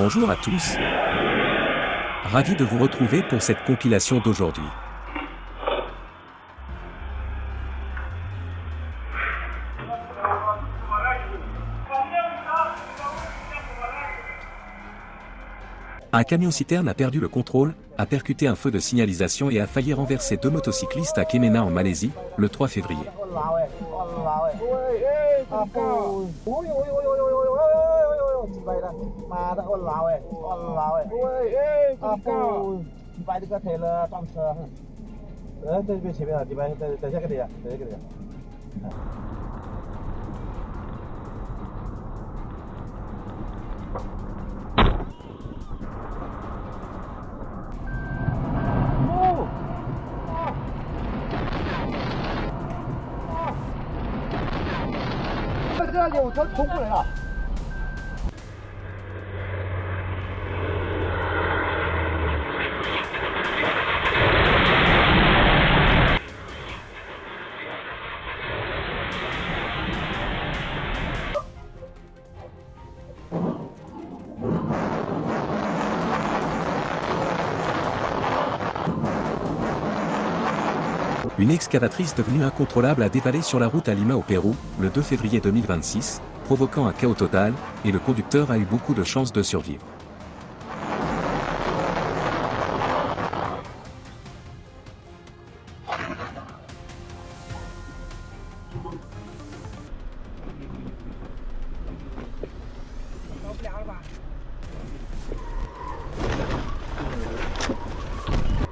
Bonjour à tous. Ravi de vous retrouver pour cette compilation d'aujourd'hui. Un camion-citerne a perdu le contrôle, a percuté un feu de signalisation et a failli renverser deux motocyclistes à Kemenak en Malaisie, le 3 février. Une excavatrice devenue incontrôlable a dévalé sur la route à Lima au Pérou, le 2 février 2026, provoquant un chaos total, et le conducteur a eu beaucoup de chances de survivre.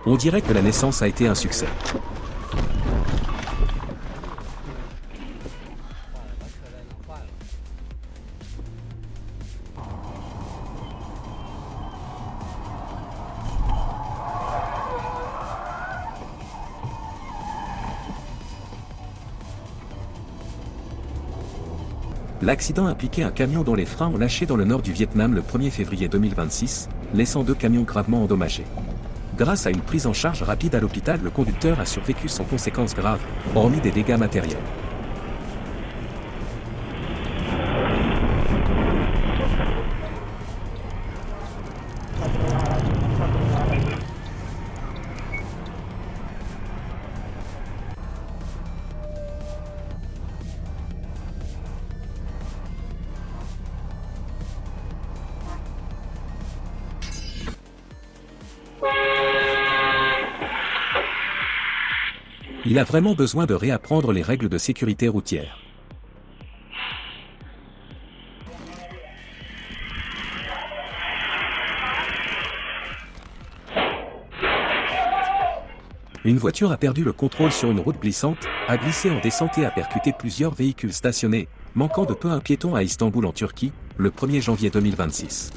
On dirait que la naissance a été un succès. L'accident impliquait un camion dont les freins ont lâché dans le nord du Vietnam le 1er février 2026, laissant deux camions gravement endommagés. Grâce à une prise en charge rapide à l'hôpital, le conducteur a survécu sans conséquences graves, hormis des dégâts matériels. Il a vraiment besoin de réapprendre les règles de sécurité routière. Une voiture a perdu le contrôle sur une route glissante, a glissé en descente et a percuté plusieurs véhicules stationnés, manquant de peu un piéton à Istanbul en Turquie, le 1er janvier 2026.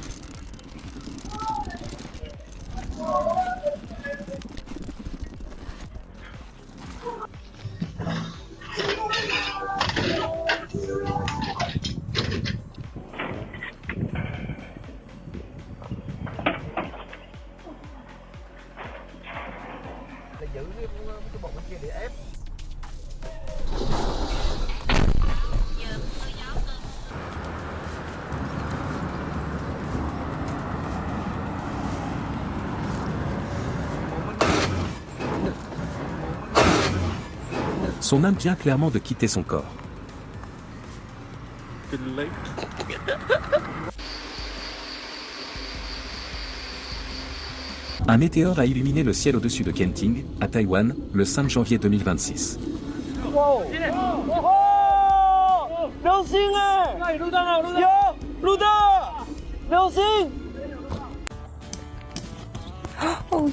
Son âme vient clairement de quitter son corps. Un météore a illuminé le ciel au-dessus de Kenting, à Taïwan, le 5 janvier 2026. Oh,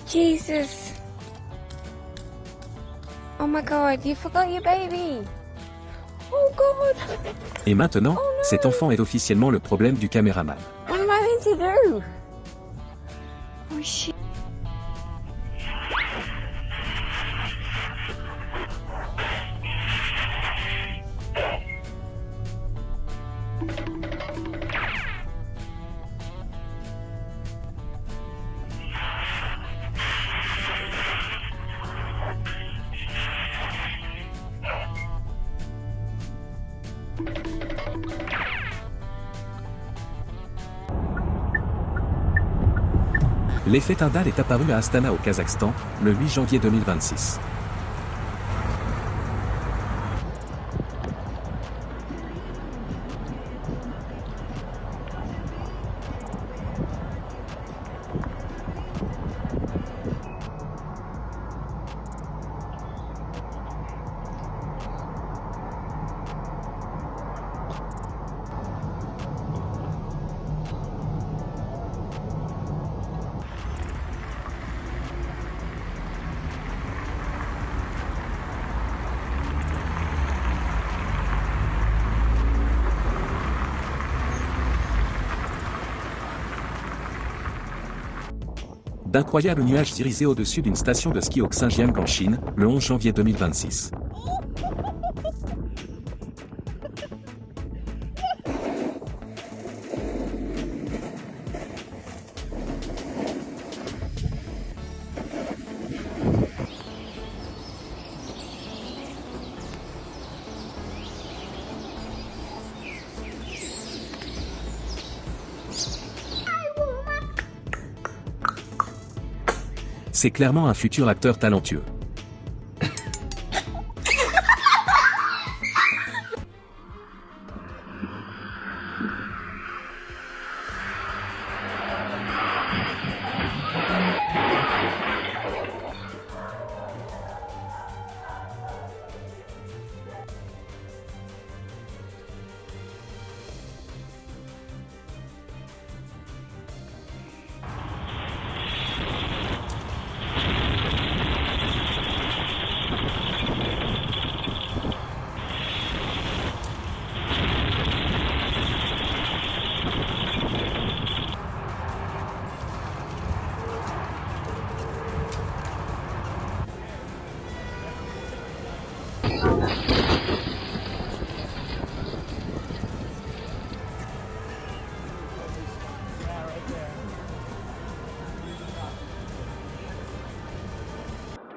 Jesus. Oh my God, you forgot your baby. Oh God. Et maintenant, cet enfant est officiellement le problème du caméraman. What am I meant to do? Oh shit. L'effet Tyndall est apparu à Astana au Kazakhstan, le 8 janvier 2026. D'incroyables nuages irisés au-dessus d'une station de ski au Xinjiang en Chine, le 11 janvier 2026. C'est clairement un futur acteur talentueux.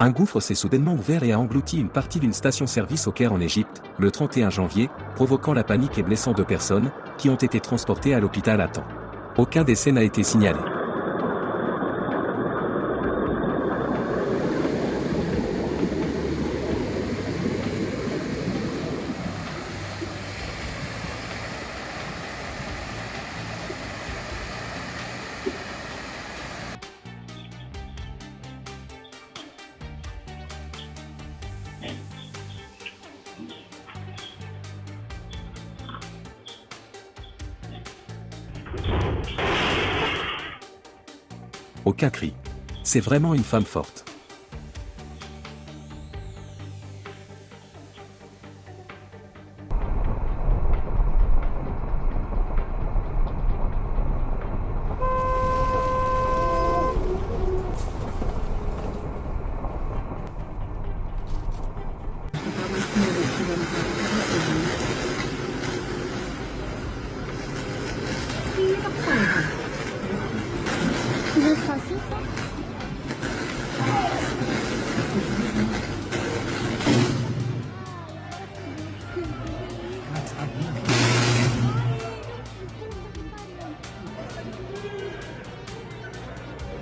Un gouffre s'est soudainement ouvert et a englouti une partie d'une station-service au Caire en Égypte, le 31 janvier, provoquant la panique et blessant 2 personnes, qui ont été transportées à l'hôpital à temps. Aucun décès n'a été signalé. Aucun cri. C'est vraiment une femme forte.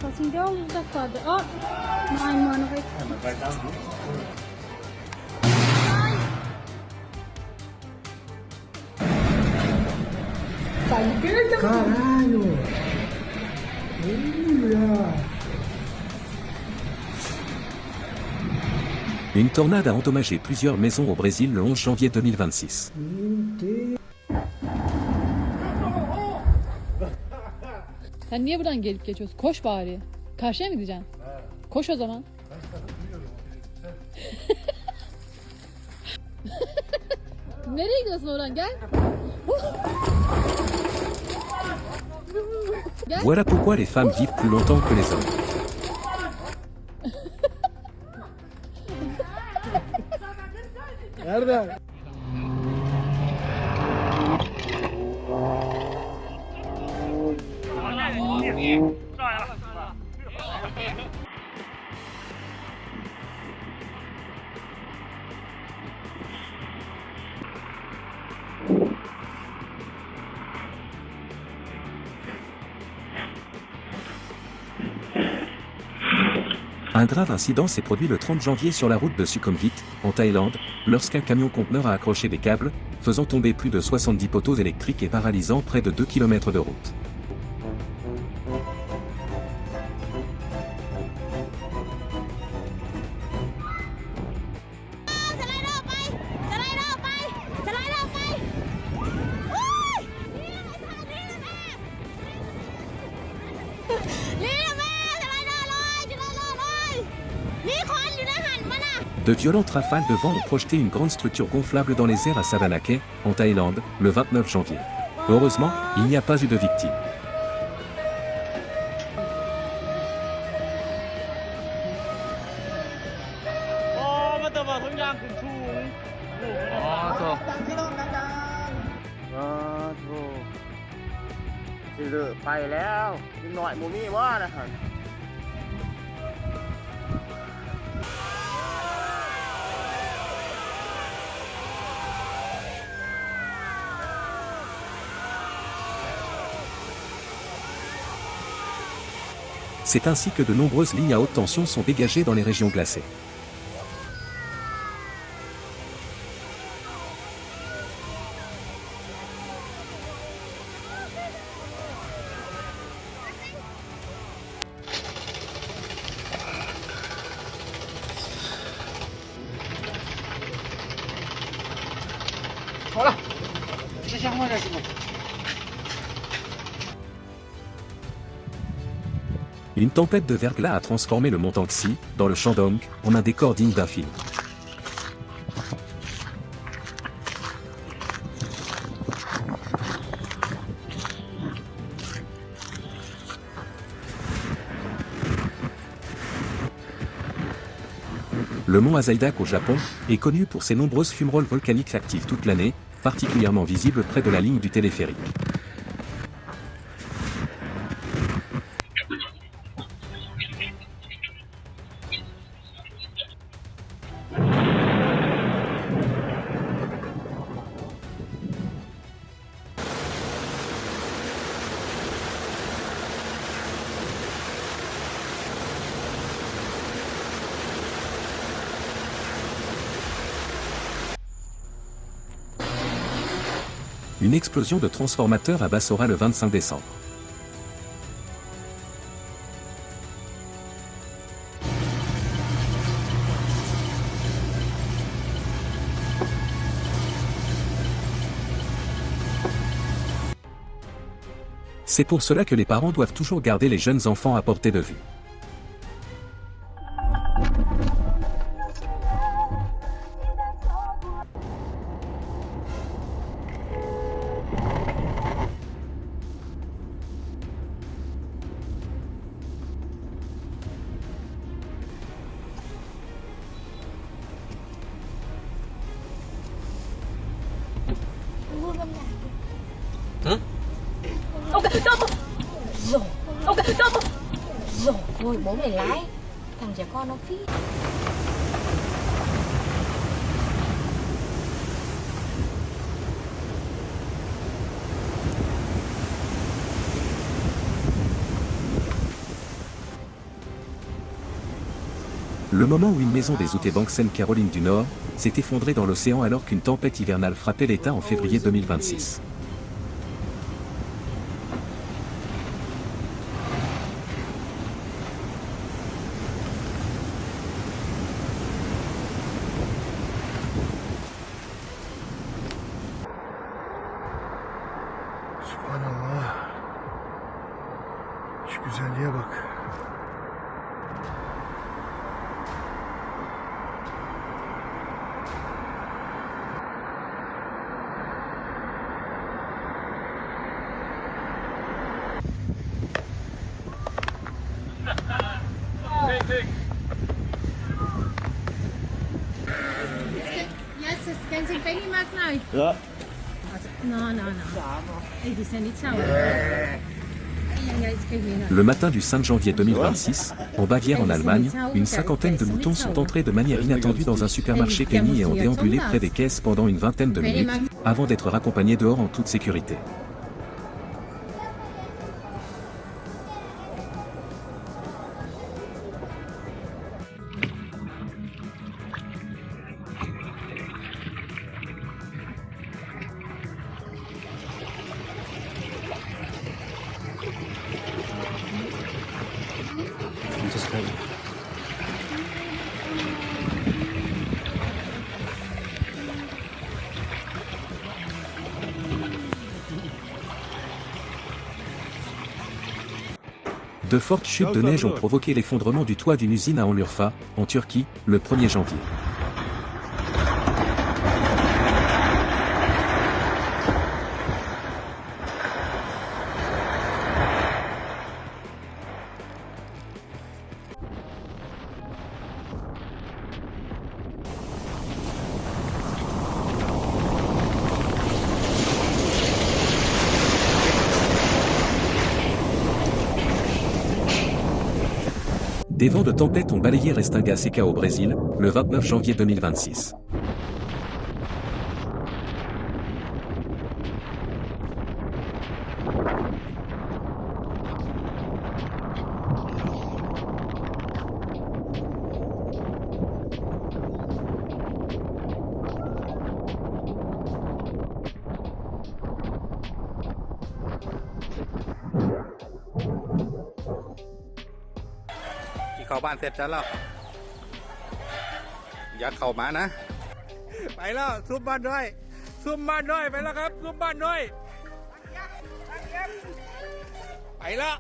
Passenger uzak kaldı. Aa, maymun evet. Caralho! Olha! Une tornade a endommagé plusieurs maisons au Brésil le 11 janvier 2026. Meu Deus! Sen niye buradan gelip geçiyorsun? Koş bari. Karşıya mı gideceksin? Koş o zaman. Nereye gidiyorsun Orhan? Gel. Gel. Voilà pourquoi les femmes vivent plus longtemps que les hommes. Nerede? Un grave incident s'est produit le 30 janvier sur la route de Sukhumvit, en Thaïlande, lorsqu'un camion conteneur a accroché des câbles, faisant tomber plus de 70 poteaux électriques et paralysant près de 2 km de route. De violentes rafales de vent ont projeté une grande structure gonflable dans les airs à Savannakhet, en Thaïlande, le 29 janvier. Heureusement, il n'y a pas eu de victimes. C'est ainsi que de nombreuses lignes à haute tension sont dégagées dans les régions glacées. Une tempête de verglas a transformé le mont Tangsi, dans le Shandong, en un décor digne d'un film. Le mont Azaidak au Japon est connu pour ses nombreuses fumerolles volcaniques actives toute l'année, particulièrement visibles près de la ligne du téléphérique. Une explosion de transformateur à Bassora le 25 décembre. C'est pour cela que les parents doivent toujours garder les jeunes enfants à portée de vue. Rồi bố mày lái. Thằng trẻ con nó phí. Le moment où une maison des Outé-Banksen Caroline du Nord s'est effondrée dans l'océan alors qu'une tempête hivernale frappait l'État en février 2026. Subhanallah. Şu güzelliğe bak. Yes, kan zijn penny maakt nou. Ja. No. Die zijn niet zo. Le matin du 5 janvier 2026, en Bavière en Allemagne, une cinquantaine de moutons sont entrés de manière inattendue dans un supermarché Penny et ont déambulé près des caisses pendant une vingtaine de minutes, avant d'être raccompagnés dehors en toute sécurité. De fortes chutes de neige ont provoqué l'effondrement du toit d'une usine à Şanlıurfa, en Turquie, le 1er janvier. Des vents de tempête ont balayé Restinga Seca au Brésil, le 29 janvier 2026.เข้าบ้านเสร็จแล้วอย่าเข้ามานะไปแล้วซุ่มบ้านด้วยไปแล้วครับซุ่มบ้านด้วยไปแล้ว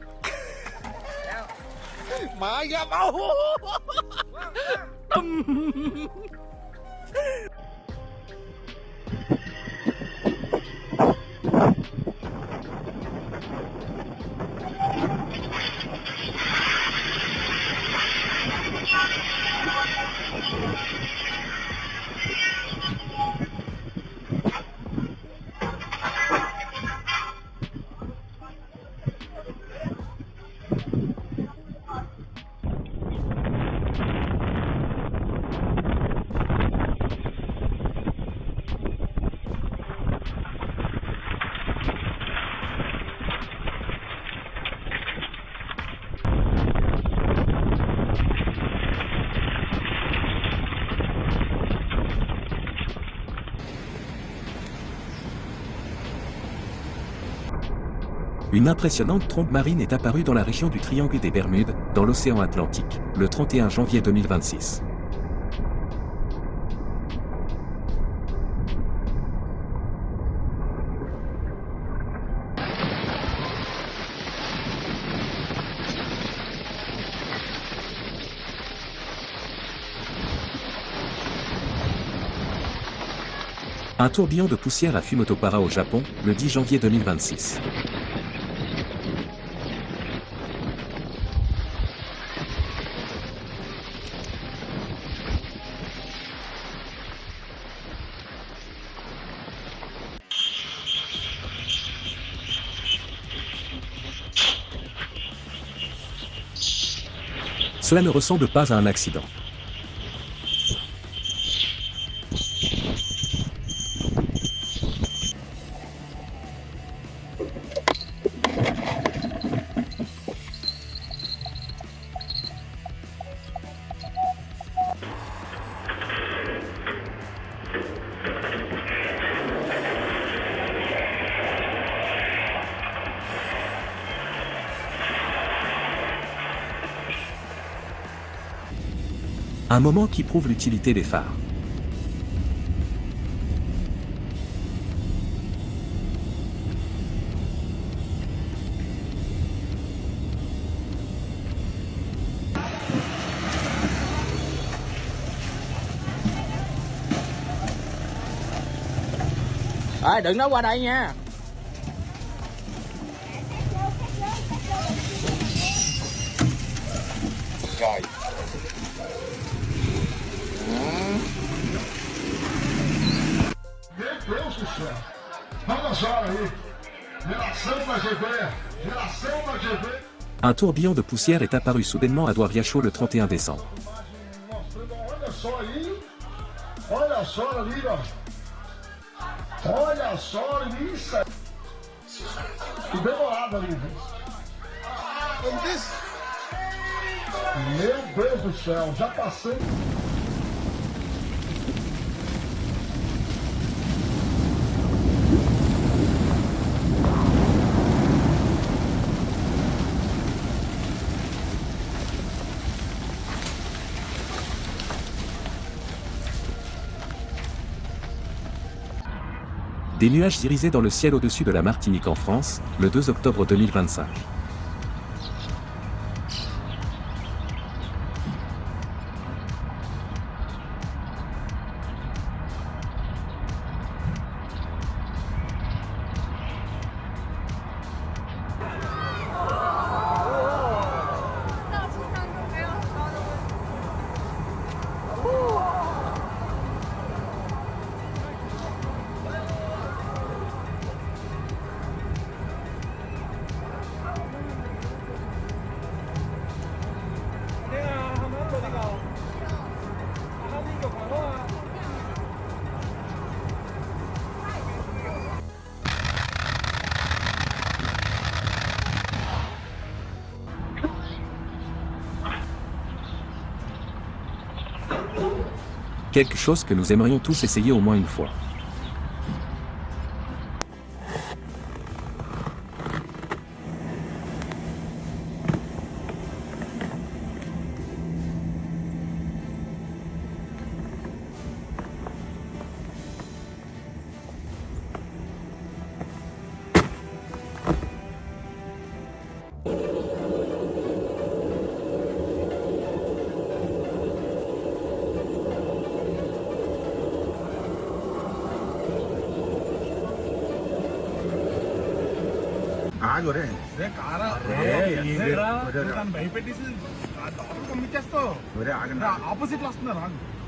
มาอย่าเอา Une impressionnante trombe marine est apparue dans la région du Triangle des Bermudes, dans l'océan Atlantique, le 31 janvier 2026. Un tourbillon de poussière a fumé Motopara au Japon, le 10 janvier 2026. Cela ne ressemble pas à un accident. Un moment qui prouve l'utilité des phares. Đừng nói qua đây nha. Rồi. Meu Deus do céu. Olha só aí. Geração da GV. Geração da GV. Un tourbillon de poussière est apparu soudainement à Doariacho le 31 décembre. Olha só aí. Olha só ali, ó. Olha só isso. O demorado ali, velho. Meu Deus do céu, já passei. Des nuages irisaient dans le ciel au-dessus de la Martinique en France, le 2 octobre 2025. Quelque chose que nous aimerions tous essayer au moins une fois.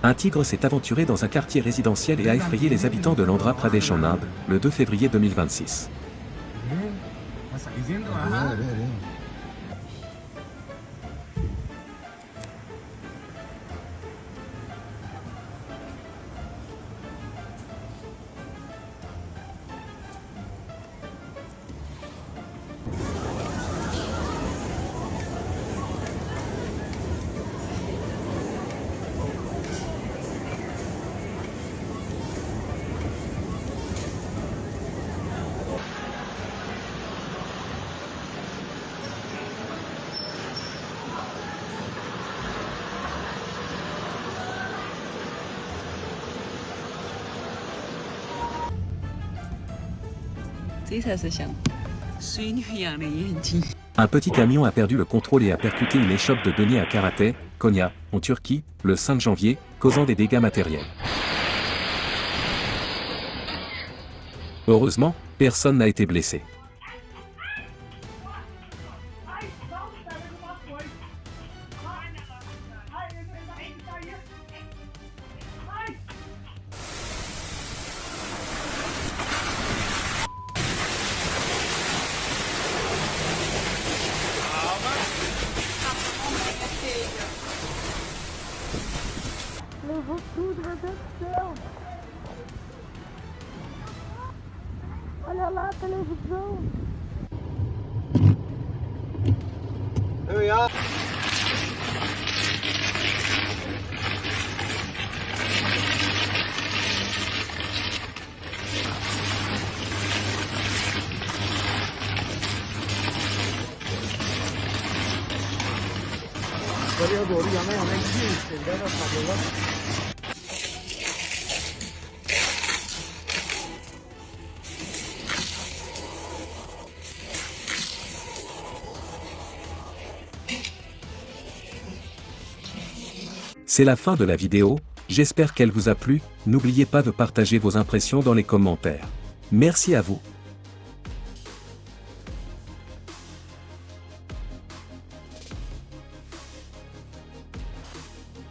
Un tigre s'est aventuré dans un quartier résidentiel et a effrayé les habitants de l'Andhra Pradesh en Inde, le 2 février 2026. Un petit camion a perdu le contrôle et a percuté une échoppe de deniers à Karatay, Konya, en Turquie, le 5 janvier, causant des dégâts matériels. Heureusement, personne n'a été blessé. Levou tudo, meu Deus do céu. Olha lá a televisão. C'est la fin de la vidéo, j'espère qu'elle vous a plu, n'oubliez pas de partager vos impressions dans les commentaires. Merci à vous.